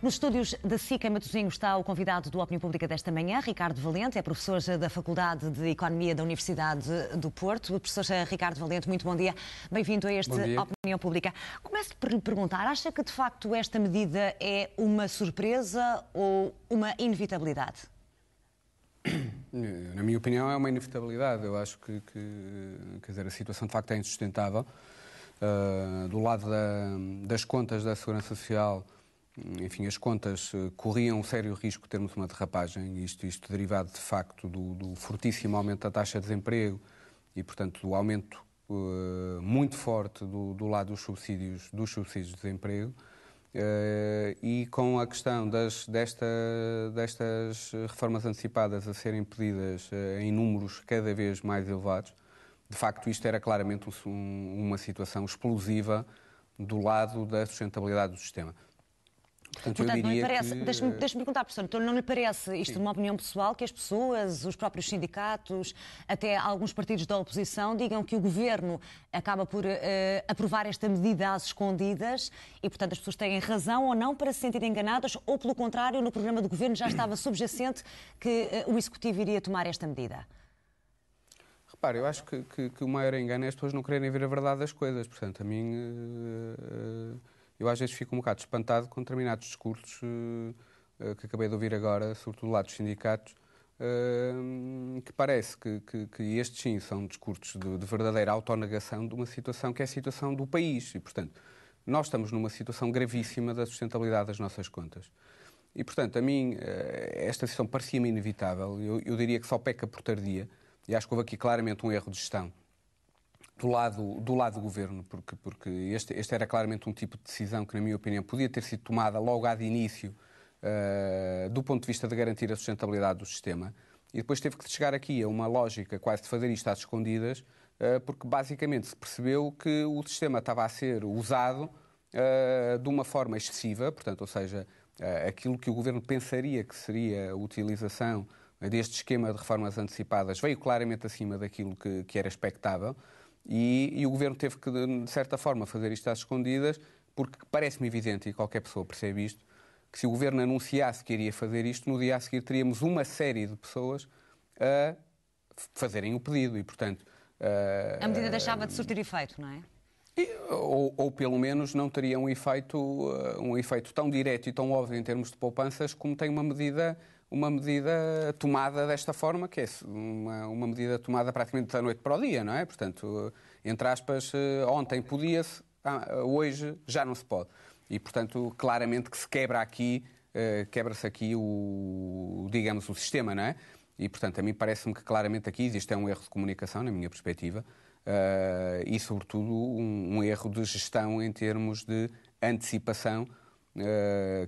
Nos estúdios da SIC em Matosinhos está o convidado do Opinião Pública desta manhã, Ricardo Valente, é professor da Faculdade de Economia da Universidade do Porto. O professor Ricardo Valente, muito bom dia. Bem-vindo a este Opinião Pública. Começo por lhe perguntar, acha que de facto esta medida é uma surpresa ou uma inevitabilidade? Na minha opinião é uma inevitabilidade. Eu acho que quer dizer, a situação de facto é insustentável. Do lado das contas da Segurança Social, enfim, as contas corriam um sério risco de termos uma derrapagem, isto derivado de facto do fortíssimo aumento da taxa de desemprego e, portanto, do aumento muito forte do lado dos subsídios de desemprego. E com a questão destas reformas antecipadas a serem pedidas em números cada vez mais elevados, de facto isto era claramente uma situação explosiva do lado da sustentabilidade do sistema. Portanto, não lhe parece, deixe-me perguntar, professor, então não lhe parece isto de uma opinião pessoal que as pessoas, os próprios sindicatos, até alguns partidos da oposição digam que o Governo acaba por aprovar esta medida às escondidas e, portanto, as pessoas têm razão ou não para se sentirem enganadas ou, pelo contrário, no programa do Governo já estava subjacente que o Executivo iria tomar esta medida? Repare, eu acho que o maior engano é as pessoas não quererem ver a verdade das coisas. Portanto, a mim... Eu às vezes fico um bocado espantado com determinados discursos que acabei de ouvir agora, sobretudo do lado dos sindicatos, que parece que estes sim são discursos de verdadeira autonegação de uma situação que é a situação do país. E, portanto, nós estamos numa situação gravíssima da sustentabilidade das nossas contas. E, portanto, a mim, esta situação parecia-me inevitável. Eu diria que só peca por tardia. E acho que houve aqui claramente um erro de gestão do lado do Governo, porque este era claramente um tipo de decisão que, na minha opinião, podia ter sido tomada logo de início do ponto de vista de garantir a sustentabilidade do sistema, e depois teve que chegar aqui a uma lógica quase de fazer isto às escondidas, porque basicamente se percebeu que o sistema estava a ser usado de uma forma excessiva, portanto, ou seja, aquilo que o Governo pensaria que seria a utilização deste esquema de reformas antecipadas veio claramente acima daquilo que era expectável. E o Governo teve que, de certa forma, fazer isto às escondidas, porque parece-me evidente, e qualquer pessoa percebe isto, que se o Governo anunciasse que iria fazer isto, no dia a seguir teríamos uma série de pessoas a fazerem o pedido e, portanto... A medida deixava de surtir efeito, não é? Ou pelo menos não teria um efeito tão direto e tão óbvio em termos de poupanças como tem uma medida tomada desta forma, que é uma medida tomada praticamente da noite para o dia, não é? Portanto, entre aspas, ontem podia-se, hoje já não se pode. E, portanto, claramente que se quebra-se aqui digamos, o sistema, não é? E, portanto, a mim parece-me que claramente aqui existe um erro de comunicação, na minha perspectiva, e, sobretudo, um erro de gestão em termos de antecipação,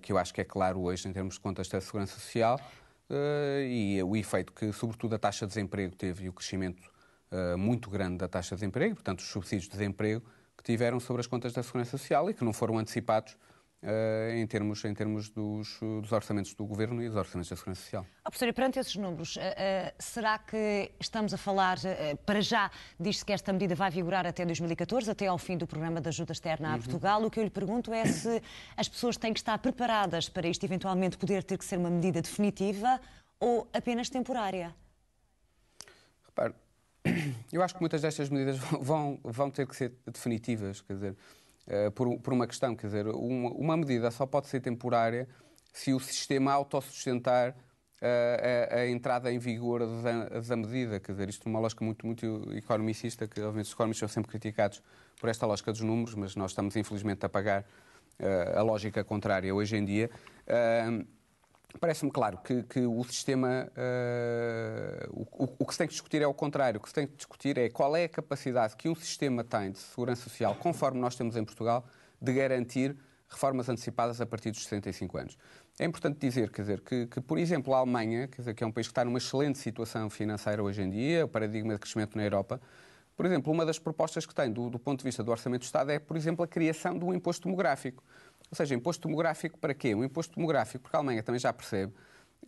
que eu acho que é claro hoje em termos de contas da Segurança Social, e o efeito que, sobretudo, a taxa de desemprego teve e o crescimento muito grande da taxa de desemprego, portanto, os subsídios de desemprego que tiveram sobre as contas da Segurança Social e que não foram antecipados em termos dos orçamentos do Governo e dos orçamentos da Segurança Social. Professor, perante esses números, será que estamos a falar, para já, diz-se que esta medida vai vigorar até 2014, até ao fim do programa de ajuda externa a Portugal. O que eu lhe pergunto é se as pessoas têm que estar preparadas para isto eventualmente poder ter que ser uma medida definitiva ou apenas temporária? Repare, eu acho que muitas destas medidas vão ter que ser definitivas, quer dizer, por uma questão, quer dizer, uma medida só pode ser temporária se o sistema autossustentar a entrada em vigor da medida, quer dizer, isto é uma lógica muito economicista, que obviamente os economistas são sempre criticados por esta lógica dos números, mas nós estamos infelizmente a pagar a lógica contrária hoje em dia. Parece-me claro que o sistema, o que se tem que discutir é o contrário. O que se tem que discutir é qual é a capacidade que um sistema tem de segurança social, conforme nós temos em Portugal, de garantir reformas antecipadas a partir dos 65 anos. É importante dizer, quer dizer, que por exemplo, a Alemanha, quer dizer, que é um país que está numa excelente situação financeira hoje em dia, o paradigma de crescimento na Europa, por exemplo, uma das propostas que tem do ponto de vista do Orçamento do Estado é, por exemplo, a criação de um imposto demográfico. Ou seja, imposto demográfico para quê? Um imposto demográfico porque a Alemanha também já percebe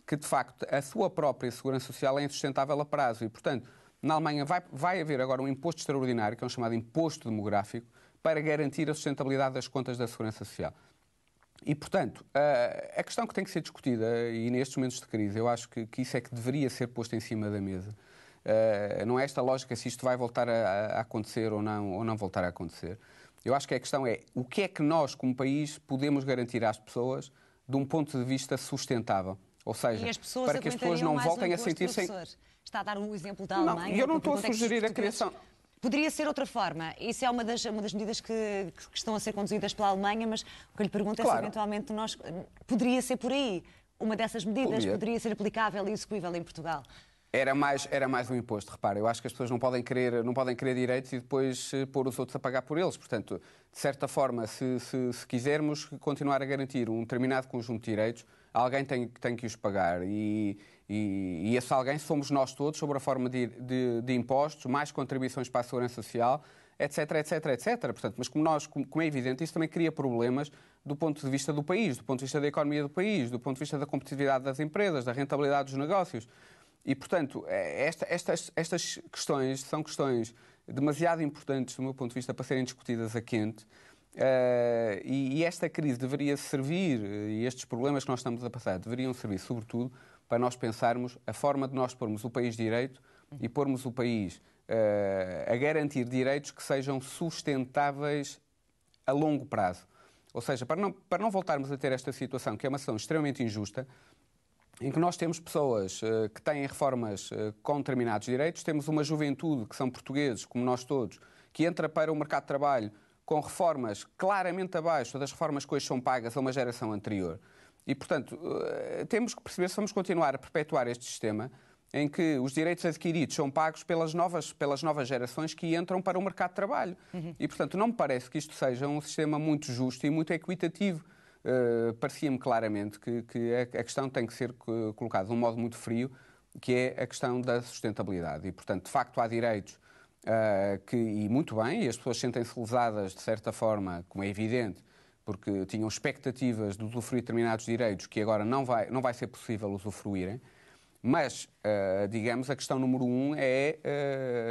que, de facto, a sua própria segurança social é insustentável a prazo e, portanto, na Alemanha vai haver agora um imposto extraordinário, que é um chamado imposto demográfico, para garantir a sustentabilidade das contas da segurança social. E, portanto, a questão que tem que ser discutida, e nestes momentos de crise, eu acho que isso é que deveria ser posto em cima da mesa. Não é esta lógica se isto vai voltar a acontecer ou não voltar a acontecer. Eu acho que a questão é o que é que nós, como país, podemos garantir às pessoas de um ponto de vista sustentável. Ou seja, para que as pessoas não voltem a sentir-se... Está a dar um exemplo da Não, Alemanha. eu não estou a sugerir a criação... Poderia ser outra forma. Isso é uma das medidas que estão a ser conduzidas pela Alemanha, mas o que eu lhe pergunto é se eventualmente poderia ser por aí. Uma dessas medidas poderia ser aplicável e execuível em Portugal. Era mais um imposto, repara. Eu acho que as pessoas não podem querer direitos e depois pôr os outros a pagar por eles. Portanto, de certa forma, se quisermos continuar a garantir um determinado conjunto de direitos, alguém tem que os pagar. E esse alguém somos nós todos, sobre a forma de impostos, mais contribuições para a segurança social, etc, etc, etc. Portanto, mas como é evidente, isso também cria problemas do ponto de vista do país, do ponto de vista da economia do país, do ponto de vista da competitividade das empresas, da rentabilidade dos negócios. E, portanto, estas questões são questões demasiado importantes, do meu ponto de vista, para serem discutidas a quente. E esta crise deveria servir, e estes problemas que nós estamos a passar, deveriam servir, sobretudo, para nós pensarmos a forma de nós pormos o país de direito e pormos o país a garantir direitos que sejam sustentáveis a longo prazo. Ou seja, para não voltarmos a ter esta situação, que é uma situação extremamente injusta, em que nós temos pessoas que têm reformas com determinados direitos, temos uma juventude que são portugueses, como nós todos, que entra para o mercado de trabalho com reformas claramente abaixo das reformas que hoje são pagas a uma geração anterior. E, portanto, temos que perceber se vamos continuar a perpetuar este sistema em que os direitos adquiridos são pagos pelas novas gerações que entram para o mercado de trabalho. E, portanto, não me parece que isto seja um sistema muito justo e muito equitativo. Parecia-me claramente que a questão tem que ser colocada de um modo muito frio, que é a questão da sustentabilidade. E, portanto, de facto, há direitos e muito bem, e as pessoas sentem-se lesadas, de certa forma, como é evidente, porque tinham expectativas de usufruir determinados direitos que agora não vai ser possível usufruírem. Mas, digamos, a questão número um é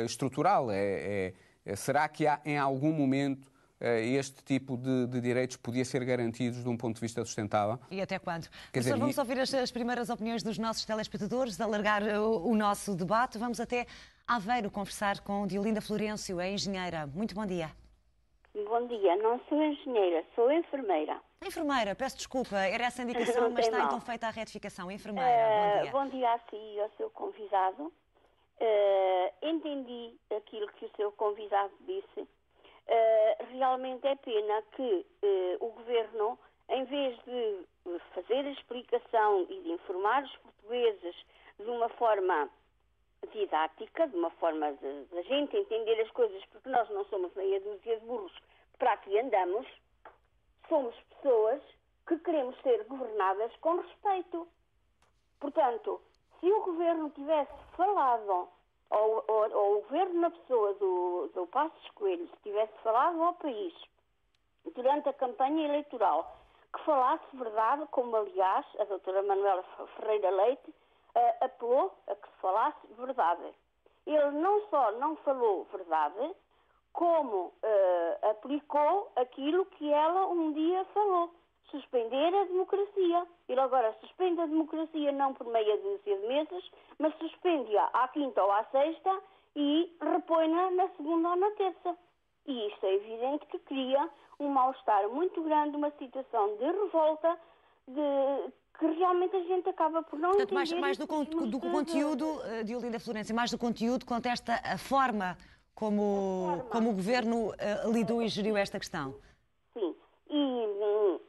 estrutural. Será que em algum momento este tipo de direitos podia ser garantidos de um ponto de vista sustentável? E até quando? Professor, vamos ouvir as primeiras opiniões dos nossos telespectadores, alargar o nosso debate. Vamos até Aveiro conversar com Diolinda Florencio, é engenheira. Muito bom dia. Bom dia, não sou engenheira, sou enfermeira. Enfermeira, peço desculpa, era essa a indicação, mas está então feita a retificação. Enfermeira, bom dia. Bom dia a si e ao seu convidado. Entendi aquilo que o seu convidado disse. Realmente é pena que o Governo, em vez de fazer a explicação e de informar os portugueses de uma forma didática, de uma forma de a gente entender as coisas, porque nós não somos meia dúzia de burros para aqui andamos, somos pessoas que queremos ser governadas com respeito. Portanto, se o Governo tivesse falado, ou o Governo na pessoa do Passos Coelho, se tivesse falado ao país durante a campanha eleitoral, que falasse verdade, como aliás a doutora Manuela Ferreira Leite apelou a que se falasse verdade. Ele não só não falou verdade, como aplicou aquilo que ela um dia falou, suspender a democracia. Ele agora suspende a democracia não por meia dúzia de meses, mas suspende-a à quinta ou à sexta e repõe-na na segunda ou na terça. E isto é evidente que cria um mal-estar muito grande, uma situação de revolta, que realmente a gente acaba por não entender. Portanto, mais do conteúdo, Diolinda Florencio, mais do conteúdo, contesta a forma como o Governo lidou e geriu esta questão. Sim.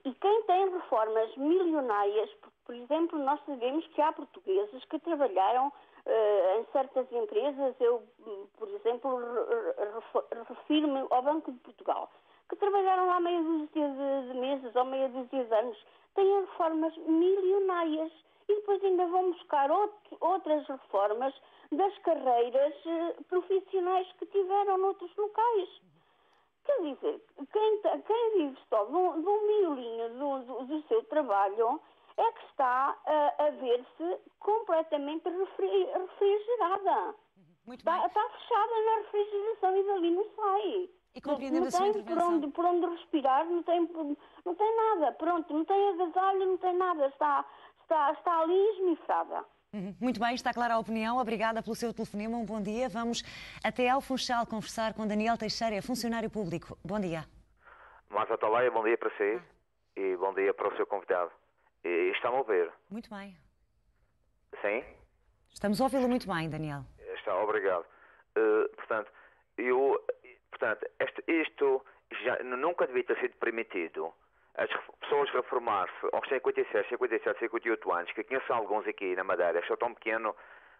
E quem tem reformas milionárias, por exemplo, nós sabemos que há portugueses que trabalharam em certas empresas, eu, por exemplo, refiro-me ao Banco de Portugal, que trabalharam lá meia dúzia de meses ou meia dúzia de anos, têm reformas milionárias e depois ainda vão buscar outras reformas das carreiras profissionais que tiveram noutros locais. Quer dizer, quem vive só de um miolinho do seu trabalho é que está a ver-se completamente refrigerada. Muito bem. Está fechada na refrigeração e dali não sai. E compreendendo não a sua tem intervenção. por onde respirar, não tem nada, pronto, não tem agasalho, não tem nada, está ali esmifrada. Muito bem, está clara a opinião. Obrigada pelo seu telefonema. Um bom dia. Vamos até ao Funchal conversar com Daniel Teixeira, funcionário público. Bom dia. Marta Atalaia, bom dia para si e bom dia para o seu convidado. E está-me a ouvir? Muito bem. Sim? Estamos a ouvi-lo muito bem, Daniel. Está, obrigado. Portanto, isto já nunca devia ter sido permitido. As pessoas reformar-se aos 57, 58 anos, que conheço alguns aqui na Madeira, sou tão pequeno,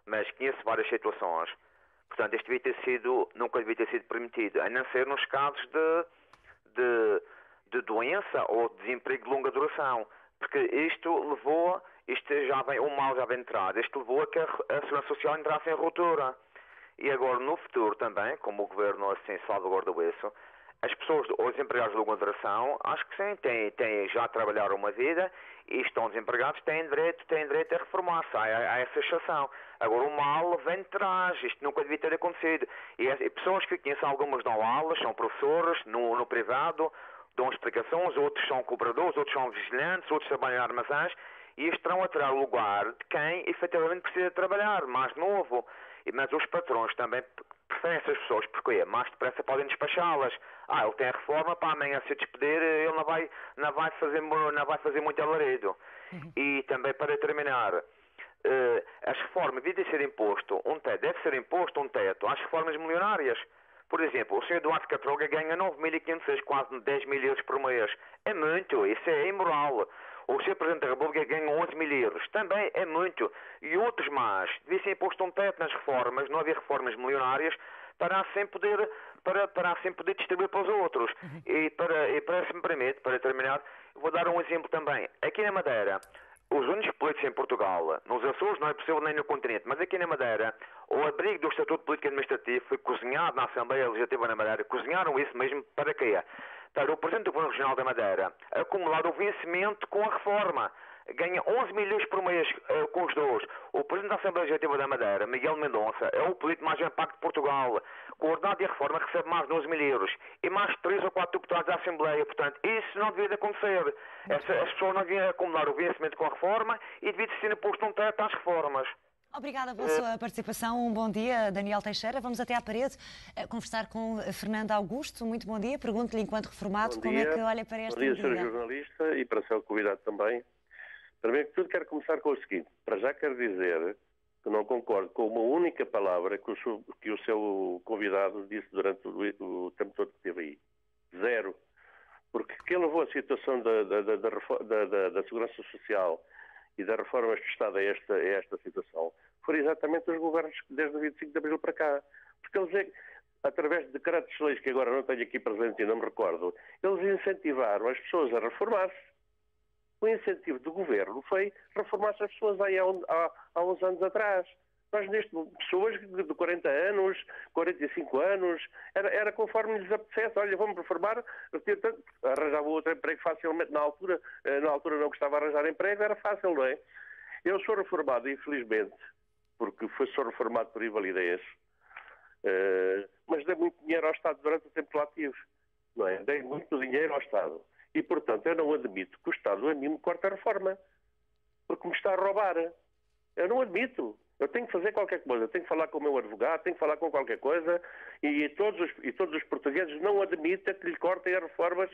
mas conheço várias situações. Portanto, isto nunca devia ter sido permitido, a não ser nos casos de doença ou de desemprego de longa duração. Porque o mal já vem entrado, isto levou a que a Segurança Social entrasse em ruptura. E agora, no futuro também, como o Governo assim salvaguardou isso, as pessoas, os empregados de longa duração, acho que sim, já trabalharam uma vida e estão desempregados, têm direito a reformar-se, há essa exceção. Agora, o mal vem de trás, isto nunca devia ter acontecido. E pessoas que conhecem, algumas dão aulas, são professores, no privado, dão explicações, outros são cobradores, outros são vigilantes, outros trabalham em armazéns, e estarão a tirar o lugar de quem efetivamente precisa trabalhar, mais novo. Mas os patrões também preferem essas pessoas, porque mais depressa podem despachá-las. Ele tem a reforma, para amanhã se despedir, ele não vai fazer muito alarido. E também, para terminar, as reformas devem ser imposto deve ser imposto um teto às reformas milionárias. Por exemplo, o Sr. Eduardo Catroga ganha 9.500, quase 10 mil euros por mês. É muito, isso é imoral. O Sr. Presidente da República ganha 11 mil euros. Também é muito. E outros mais. Devia ser imposto um teto nas reformas, não havia reformas milionárias, para assim poder distribuir para os outros. E se me permite, para terminar, vou dar um exemplo também. Aqui na Madeira, os únicos políticos em Portugal, nos Açores não é possível nem no continente, mas aqui na Madeira, o abrigo do Estatuto Político Administrativo foi cozinhado na Assembleia Legislativa na Madeira. Cozinharam isso mesmo para quê? Para o Presidente do Governo Regional da Madeira acumular o vencimento com a reforma. Ganha 11 milhões por mês com os dois. O Presidente da Assembleia Legislativa da Madeira, Miguel Mendonça, é o político mais impacto de Portugal. Com o ordenado de reforma recebe mais 12 mil euros. E mais 3 ou 4 deputados da Assembleia. Portanto, isso não devia de acontecer. As pessoas não deviam acumular o vencimento com a reforma e devia ser imposto um teto às reformas. Obrigada pela sua participação. Um bom dia, Daniel Teixeira. Vamos até à parede conversar com Fernando Augusto. Muito bom dia. Pergunto-lhe, enquanto reformado, como é que olha para esta medida? Bom dia, Sr. Jornalista, e para o seu convidado também. Primeiro que tudo, quero começar com o seguinte. Para já quero dizer que não concordo com uma única palavra que o seu convidado disse durante o tempo todo que esteve aí. Zero. Porque quem levou a situação da Segurança Social e das reformas do Estado a esta situação foram exatamente os governos desde o 25 de Abril para cá. Porque eles, através de decretos-leis que agora não tenho aqui presente e não me recordo, eles incentivaram as pessoas a reformar-se. O incentivo do governo foi reformar-se as pessoas aí há uns anos atrás. Nós, pessoas de 40 anos, 45 anos, era conforme lhes apetecesse. Olha, vamos reformar, arranjava outro emprego facilmente. Na altura não gostava de arranjar emprego, era fácil, não é? Eu sou reformado, infelizmente, porque sou reformado por invalidez, mas dei muito dinheiro ao Estado durante o tempo que lá tive, não é? Dei muito dinheiro ao Estado. E, portanto, eu não admito que o Estado a mim me corte a reforma, porque me está a roubar. Eu não admito. Eu tenho que fazer qualquer coisa, tenho que falar com o meu advogado, tenho que falar com qualquer coisa, e todos os portugueses não admitem que lhe cortem as reformas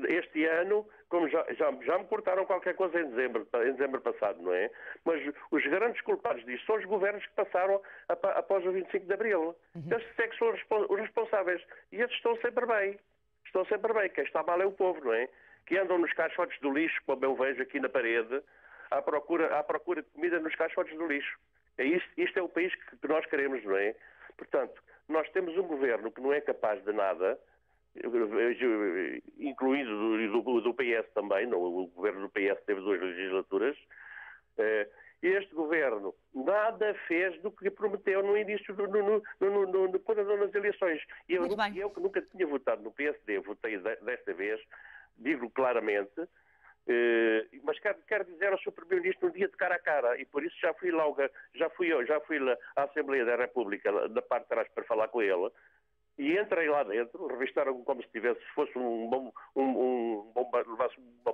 este ano, como já me cortaram qualquer coisa em dezembro passado, não é? Mas os grandes culpados disto são os governos que passaram após o 25 de Abril. Esses é que são os responsáveis. E esses estão sempre bem. Estão sempre bem. Quem está mal é o povo, não é? Que andam nos caixotes do lixo, como eu vejo aqui na parede, à procura de comida nos caixotes do lixo. Isto é o país que nós queremos, não é? Portanto, nós temos um governo que não é capaz de nada, incluído do PS também, não, o governo do PS teve 2 legislaturas, e este governo nada fez do que prometeu no início, quando nas eleições. E eu que nunca tinha votado no PSD, votei desta vez, digo claramente. Mas quero dizer ao Sr. Primeiro-Ministro um dia de cara a cara, e por isso já fui lá à Assembleia da República, da parte de trás, para falar com ele, e entrei lá dentro, revistaram como se tivesse, se fosse levasse um